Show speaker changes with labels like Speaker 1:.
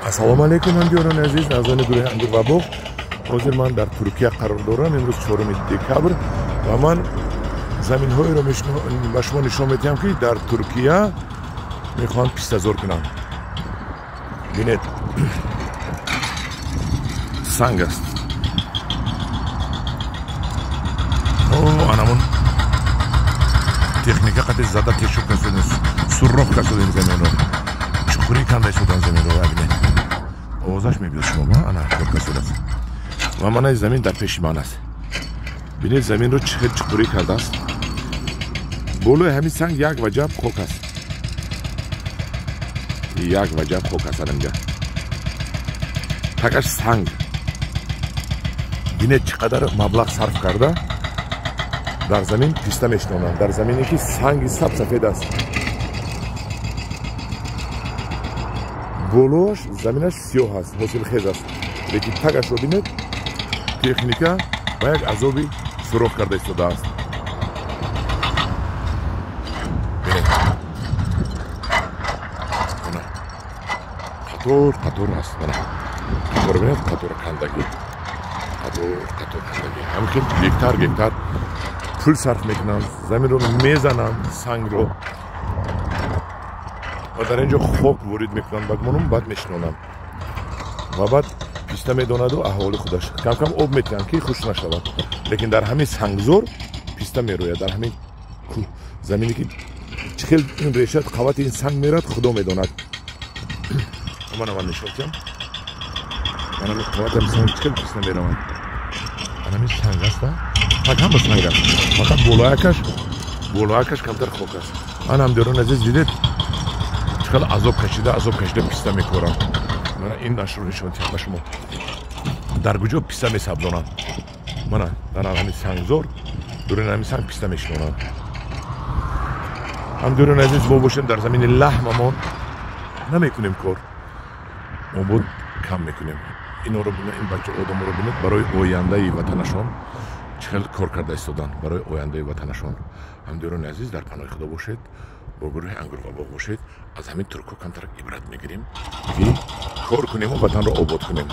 Speaker 1: Assalomu alaykum hamkorlar aziz, nazarni guruhi Angur va Bog'. Hozir men dar Turkiya qaror دارم. امروز 4 دکتر و من زمین‌های رو به شما نشون میدم که در ترکیه میخوان پیستازور کنن. ببینید سنگ است. anamın تکنیک قطع زده تشویق کردن، سرخ کردن زمین رو. چوری کندای شدن زمین رو ببینید. اوضاعش میبینید شما انا خوب کردن. و من از زمین در پیش من است. ببینید زمین رو چوری کرده است. بالای همین سنگ یک وجب خاک است. یک وجب خاک است اینجا. فقط سنگ. ببینید چقدر مبلغ صرف کرده. در زمین پیسته میشنونن. در زمینی که سنگ سفید است. بالوش زمینش سیاه است، حاصل خیز است. لیکن تگش رو ببینید تکنیکا با یک عذابی سوراخ کرده شده است. ببینید قطور است. قطور ببینید، قطور کندگی. قطور کندگی. همچنین گکتار پول صرف میکنن، زمین رو میزنن، سنگ رو و در اینجا خاک وارد میکنن، بعد میشنونن و بعد پیسته میدوند و احوال خودش کم کم آب میتونن که خوش نشود. لیکن در همین سنگزور پیسته میروید. در همین زمینی که چخیل این ریشت قوت این سنگ میرد خدا میدوند. من نشون کم من قوت این سنگ چخیل پیسته میروید. همین سنگ است. فقط هم سنگ است. فقط بولایکش کمتر خاک است. هم درون عزیز دیدید چقدر عذاب کشیده پیسته میکورم. من این نشر رو نشون میدم شما. در کجا پیسته میسابزونن. من در همین سنگزور درون همین سنگ پیسته میشونن. هم درون عزیز ما باشیم در زمین لحممون نمیکنیم کار. ما بود کم میکنیم. این رو ببینید، این بچه آدم رو ببینید برای آینده وطنشون چقدر کار کرده استادن برای آینده وطنشون. هم درون عزیز در پناه خدا باشید، با گروه انگور و باغ باشید. از همین ترکو کمتر عبرت میگیریم. کار کنیم و وطن رو آباد کنیم.